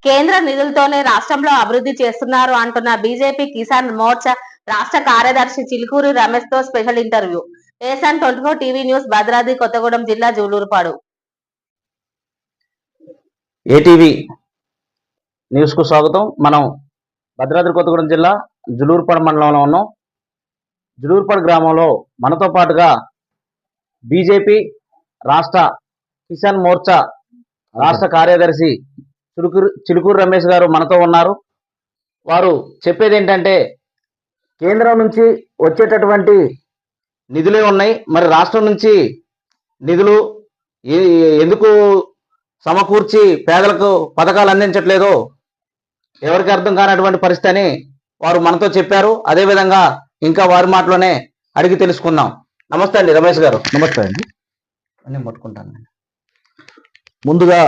కేంద్ర నిధులతోనే రాష్ట్రంలో అభివృద్ధి చేస్తున్నారు అంటున్న బీజేపీ కిసాన్ మోర్చా రాష్ట్ర కార్యదర్శి చిలుకూరి రమేష్ తో స్పెషల్ ఇంటర్వ్యూ. ఏసాన్ 24 టీవీ న్యూస్, భద్రాద్రి కొత్తగూడెం జిల్లా జూలూరుపాడు. ఏటీవీ న్యూస్ కు స్వాగతం. మనం భద్రాద్రి కొత్తగూడెం జిల్లా జులూరుపాడు మండలంలో ఉన్నాం. జులూరుపాడు గ్రామంలో మనతో పాటుగా బీజేపీ రాష్ట్ర కిసాన్ మోర్చా రాష్ట్ర కార్యదర్శి చిలుకూరి రమేష్ గారు మనతో ఉన్నారు. వారు చెప్పేది ఏంటంటే, కేంద్రం నుంచి వచ్చేటటువంటి నిధులే ఉన్నాయి, మరి రాష్ట్రం నుంచి నిధులు ఎందుకు సమకూర్చి పేదలకు పథకాలు అందించట్లేదో ఎవరికి అర్థం కానటువంటి పరిస్థితి అని వారు మనతో చెప్పారు. అదేవిధంగా ఇంకా వారి మాటలోనే అడిగి తెలుసుకుందాం. నమస్తే అండి రమేష్ గారు. నమస్తే అండి. నేను పట్టుకుంటాను. ముందుగా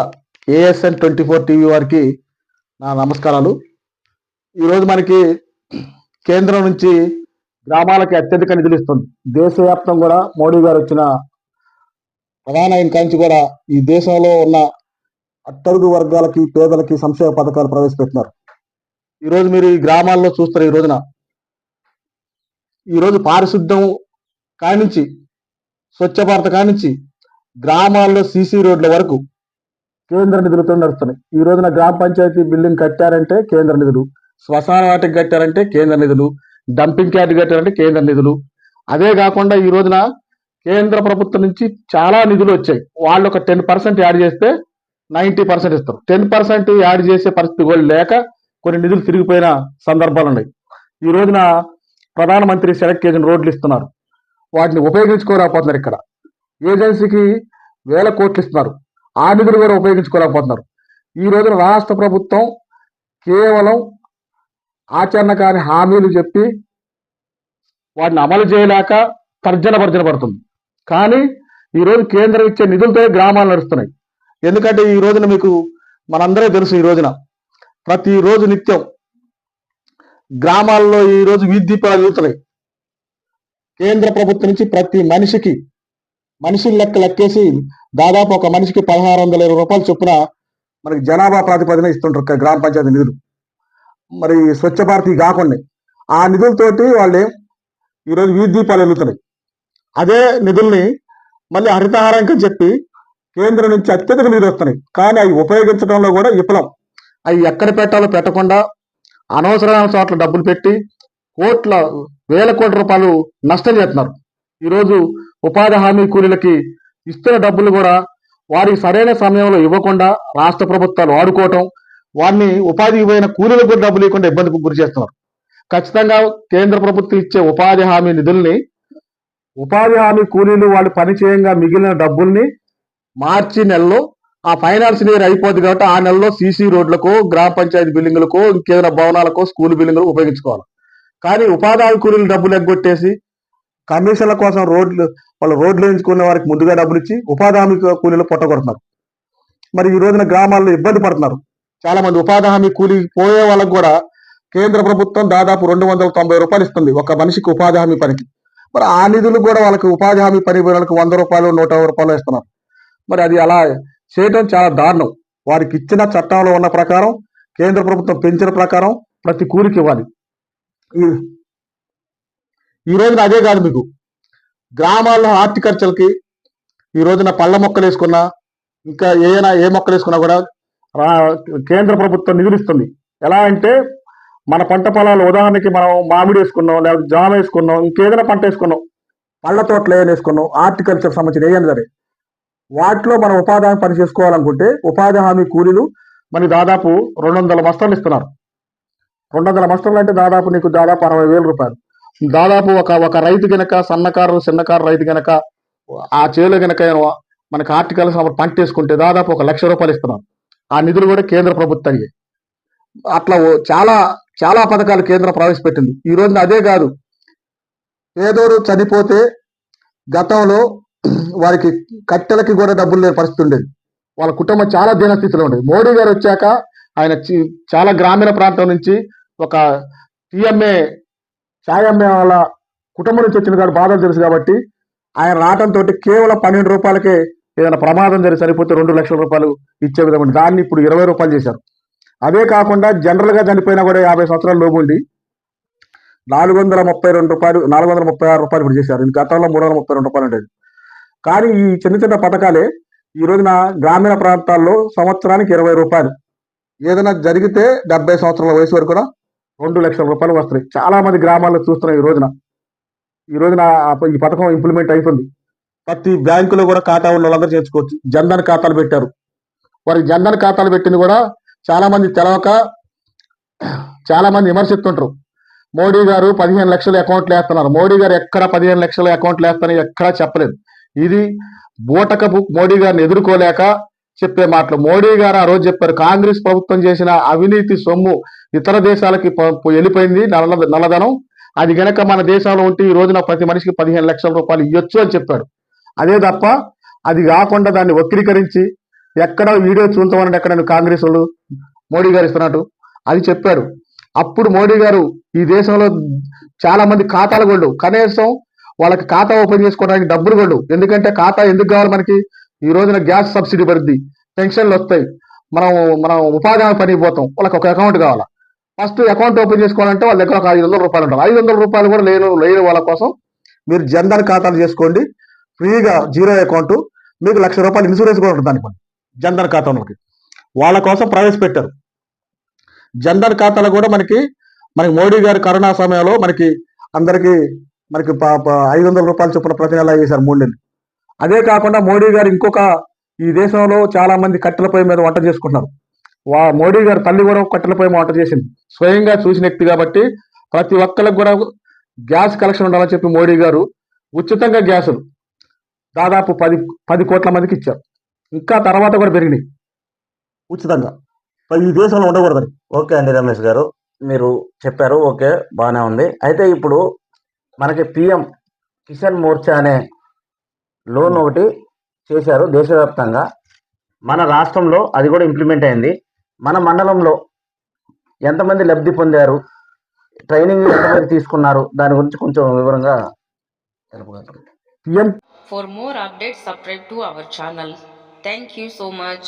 ఏఎస్ఎన్ 24 టీవీ వారికి నా నమస్కారాలు. ఈరోజు మనకి కేంద్రం నుంచి గ్రామాలకి అత్యధిక నిధులు ఇస్తుంది. దేశవ్యాప్తం కూడా మోడీ గారు వచ్చిన ప్రధాన ఇంకాంచి కూడా ఈ దేశంలో ఉన్న అట్టడుగు వర్గాలకి, పేదలకి సంక్షేమ పథకాలు ప్రవేశపెట్టినారు. ఈరోజు మీరు ఈ గ్రామాల్లో చూస్తారు. ఈరోజు పారిశుద్ధ్యం కానించి, స్వచ్ఛ భారత్ కానించి, గ్రామాల్లో సీసీ రోడ్ల వరకు కేంద్ర నిధులతో నడుస్తున్నాయి. ఈ రోజున గ్రామ పంచాయతీ బిల్డింగ్ కట్టారంటే కేంద్ర నిధులు, శ్మశాన వాటికి కట్టారంటే కేంద్ర నిధులు, డంపింగ్ యార్డ్ కట్టారంటే కేంద్ర నిధులు. అదే కాకుండా ఈ రోజున కేంద్ర ప్రభుత్వం నుంచి చాలా నిధులు వచ్చాయి. వాళ్ళు ఒక 10% యాడ్ చేస్తే 90% ఇస్తారు. 10% యాడ్ చేసే పరిస్థితి కూడా లేక కొన్ని నిధులు తిరిగిపోయిన సందర్భాలు ఉన్నాయి. ఈ రోజున ప్రధానమంత్రి సడక్ యోజన రోడ్లు ఇస్తున్నారు, వాటిని ఉపయోగించుకోలేకపోతున్నారు. ఇక్కడ ఏజెన్సీకి 1000 కోట్లు ఇస్తున్నారు, ఆ నిధులు కూడా ఉపయోగించుకోలేకపోతున్నారు. ఈ రోజున రాష్ట్ర ప్రభుత్వం కేవలం ఆచరణ కాని హామీలు చెప్పి వాటిని అమలు చేయలేక తర్జన భర్జన పడుతుంది. కానీ ఈరోజు కేంద్రం ఇచ్చే నిధులతో గ్రామాలు నడుస్తున్నాయి. ఎందుకంటే ఈ రోజున మీకు మనందరూ తెలుసు, ఈ రోజున ప్రతిరోజు నిత్యం గ్రామాల్లో ఈరోజు వీధి దీపాలు వెలుగుతున్నాయి. కేంద్ర ప్రభుత్వం నుంచి ప్రతి మనిషి లెక్కేసి దాదాపు ఒక మనిషికి 1620 రూపాయలు చొప్పున మనకి జనాభా ప్రాతిపదిన ఇస్తుంటారు గ్రామ పంచాయతీ నిధులు. మరి స్వచ్ఛ భారత్ కాకుండా ఆ నిధులతోటి వాళ్ళే ఈరోజు వీధి దీపాలు వెలుగుతున్నాయి. అదే నిధుల్ని మళ్ళీ హరితహారంగా చెప్పి కేంద్రం నుంచి అత్యధిక నిధులు వస్తున్నాయి. కానీ అవి ఉపయోగించడంలో కూడా విఫలం. అవి ఎక్కడ పెట్టాలో పెట్టకుండా అనవసరమైన చోట్ల డబ్బులు పెట్టి 1000 కోట్ల రూపాయలు నష్టం చేస్తున్నారు. ఈరోజు ఉపాధి హామీ కూలీలకి ఇస్తున్న డబ్బులు కూడా వారికి సరైన సమయంలో ఇవ్వకుండా రాష్ట్ర ప్రభుత్వాలు వాడుకోవటం, వారిని ఉపాధి ఇవ్వైన కూలీలకు కూడా డబ్బులు ఇవ్వకుండా ఇబ్బందికి గురి చేస్తున్నారు. ఖచ్చితంగా కేంద్ర ప్రభుత్వం ఇచ్చే ఉపాధి హామీ నిధుల్ని, ఉపాధి హామీ కూలీలు వాళ్ళు పనిచేయంగా మిగిలిన డబ్బుల్ని మార్చి నెలలో ఆ ఫైనాన్స్ ఇయర్ అయిపోద్ది కాబట్టి ఆ నెలలో సీసీ రోడ్లకు, గ్రామ పంచాయతీ బిల్డింగులకు, ఇంకేదైనా భవనాలకు, స్కూల్ బిల్డింగులకు ఉపయోగించుకోవాలి. కానీ ఉపాధి హామీ కూలీలు డబ్బులు ఎగ్గొట్టేసి కమిషన్ల కోసం వాళ్ళు రోడ్లు ఎంచుకునే వారికి ముందుగా డబ్బులు ఇచ్చి ఉపాధి హామీ కూలీలు పొట్టగొడుతున్నారు. మరి ఈ రోజున గ్రామాల్లో ఇబ్బంది పడుతున్నారు. చాలా మంది ఉపాధి హామీ కూలీ పోయే వాళ్ళకు కూడా కేంద్ర ప్రభుత్వం దాదాపు 290 రూపాయలు ఇస్తుంది ఒక మనిషికి ఉపాధి హామీ పనికి. మరి ఆ నిధులు కూడా వాళ్ళకి ఉపాధి హామీ పని వాళ్ళకి 100 రూపాయలు, 120 రూపాయలు ఇస్తున్నారు. మరి అది అలా చేయడం చాలా దారుణం. వారికి ఇచ్చిన చట్టంలో ఉన్న ప్రకారం, కేంద్ర ప్రభుత్వం పెంచిన ప్రకారం ప్రతి కూలికి ఇవ్వాలి. ఈ రోజున అదే కాదు, మీకు గ్రామాల్లో హార్టికల్చర్కి ఈ రోజున పళ్ళ మొక్కలు వేసుకున్నా, ఇంకా ఏ మొక్కలు వేసుకున్నా కూడా కేంద్ర ప్రభుత్వం నిధులు ఇస్తుంది. ఎలా అంటే మన పంట పొలాలు, ఉదాహరణకి మనం మామిడి వేసుకున్నాం, లేకపోతే జామ వేసుకున్నాం, ఇంకేదైనా పంట వేసుకున్నాం, పళ్ళ తోటలు ఏమైనా వేసుకున్నాం, హార్టికల్చర్ సంబంధించిన ఏమైనా సరే వాటిలో మనం ఉపాధి హామీ పని చేసుకోవాలనుకుంటే ఉపాధి హామీ కూలీలు మనకి దాదాపు 200 బస్తాలు ఇస్తున్నారు. 200 బస్తాలు అంటే దాదాపు 60,000 రూపాయలు. దాదాపు ఒక రైతు గనక, చిన్నకారు రైతు గనక ఆ చేలో గనక మనకి హార్టికల్చర్ పంట వేసుకుంటే దాదాపు 1,00,000 రూపాయలు ఇస్తున్నారు. ఆ నిధులు కూడా కేంద్ర ప్రభుత్వానికి. అట్లా చాలా పథకాలు కేంద్రం ప్రవేశపెట్టింది. ఈ రోజున అదే కాదు, పేదోడు చనిపోతే గతంలో వారికి కట్టెలకి కూడా డబ్బులు లేని పరిస్థితి ఉండేది. వాళ్ళ కుటుంబం చాలా దీనస్థితిలో ఉండేది. మోడీ గారు వచ్చాక ఆయన చాలా గ్రామీణ ప్రాంతం నుంచి ఒక ఛాయ్ అమ్మే వాళ్ళ కుటుంబం నుంచి వచ్చిన కాదు బాధలు తెలుసు కాబట్టి ఆయన రావడంతో కేవలం 12 రూపాయలకే ఏదైనా ప్రమాదం జరిగి చనిపోతే 2 లక్షల రూపాయలు ఇచ్చే విధంగా దాన్ని ఇప్పుడు 20 రూపాయలు చేశారు. అదే కాకుండా జనరల్ గా చనిపోయినా కూడా 50 సంవత్సరాల లోపు ఉండి 432 రూపాయలు 436 రూపాయలు ఇప్పుడు చేశారు. ఇది గతంలో 332 రూపాయలు ఉండేది. కానీ ఈ చిన్న చిన్న పథకాలే ఈ రోజున గ్రామీణ ప్రాంతాల్లో సంవత్సరానికి 20 రూపాయలు ఏదైనా జరిగితే 70 సంవత్సరాల వయసు వరకు కూడా 2 లక్షల రూపాయలు వస్తాయి. చాలా మంది గ్రామాల్లో చూస్తున్నాం ఈ రోజున ఈ పథకం ఇంప్లిమెంట్ అయిపోయింది. ప్రతి బ్యాంకులో కూడా ఖాతా ఉన్న వాళ్ళందరూ చేసుకోవచ్చు. జన్ధన్ ఖాతాలు పెట్టారు. వారికి జన్ధన్ ఖాతాలు పెట్టింది కూడా చాలా మంది తెలవక చాలా మంది విమర్శిస్తుంటారు. మోడీ గారు 15 లక్షల అకౌంట్లు వేస్తున్నారు. మోడీ గారు ఎక్కడ 15 లక్షల అకౌంట్లు వేస్తారని ఎక్కడా చెప్పలేదు. ఇది బూటకపు మోడీ గారిని ఎదుర్కోలేక చెప్పే మాటలు. మోడీ గారు ఆ రోజు చెప్పారు, కాంగ్రెస్ ప్రభుత్వం చేసిన అవినీతి సొమ్ము ఇతర దేశాలకి వెళ్ళిపోయింది, నల్లధనం. అది గనక మన దేశంలో ఉంటే ఈ రోజున ప్రతి మనిషికి 15 లక్షల రూపాయలు ఇవ్వచ్చు అని చెప్పాడు. అదే తప్ప అది కాకుండా దాన్ని వక్రీకరించి ఎక్కడ వీడియో చూద్దామని ఎక్కడ కాంగ్రెస్ వాళ్ళు మోడీ గారు ఇస్తున్నట్టు అది చెప్పారు. అప్పుడు మోడీ గారు ఈ దేశంలో చాలా మంది ఖాతాలు కొడు, కనీసం వాళ్ళకి ఖాతా ఓపెన్ చేసుకోవడానికి డబ్బులు కొడు. ఎందుకంటే ఖాతా ఎందుకు కావాలి మనకి? ఈ రోజున గ్యాస్ సబ్సిడీ పడుద్ది, పెన్షన్లు వస్తాయి, మనం ఉపాధి హామీ పనికి పోతాం, వాళ్ళకి ఒక అకౌంట్ కావాలా. ఫస్ట్ అకౌంట్ ఓపెన్ చేసుకోవాలంటే వాళ్ళ దగ్గర ఒక 500 రూపాయలు ఉంటారు. 500 రూపాయలు కూడా లేని వాళ్ళ కోసం మీరు జన్ధన్ ఖాతాలు చేసుకోండి ఫ్రీగా, జీరో అకౌంట్. మీకు 1,00,000 రూపాయలు ఇన్సూరెన్స్ కూడా ఉంటుంది దానికి. జన్ధన్ ఖాతా ఉన్నకి వాళ్ళ కోసం ప్రవేశపెట్టారు. జన్ధన్ ఖాతాలు కూడా మనకి మోడీ గారి కరోనా సమయంలో అందరికి 500 రూపాయలు చొప్పున ప్రతి నెల చేశారు 3 నెలలు. అదే కాకుండా మోడీ గారు ఈ దేశంలో చాలా మంది కట్టెల పొయ్యి మీద వంట చేసుకుంటున్నారు. మోడీ గారు తల్లి కూడా కట్టెల పొయ్యి మీద వంట చేసింది, స్వయంగా చూసిన వ్యక్తి. కాబట్టి ప్రతి ఒక్కరికి కూడా గ్యాస్ కలెక్షన్ ఉండాలని చెప్పి మోడీ గారు ఉచితంగా గ్యాసులు దాదాపు 10 కోట్ల మందికి ఇచ్చారు. ఇంకా తర్వాత కూడా పెరిగినాయి ఉచితంగా. ఈ దేశంలో ఉండకూడదని. ఓకే అండి రమేష్ గారు, మీరు చెప్పారు, ఓకే బాగానే ఉంది. అయితే ఇప్పుడు మనకి పిఎం కిసాన్ మోర్చా అనే లోన్ ఒకటి చేశారు దేశవ్యాప్తంగా. మన రాష్ట్రంలో అది కూడా ఇంప్లిమెంట్ అయింది. మన మండలంలో ఎంతమంది లబ్ధి పొందారు, ట్రైనింగ్ ఎంతమంది తీసుకున్నారు, దాని గురించి కొంచెం వివరంగా తెలుపగలరు. PM For more updates, subscribe to our channel. Thank you so much.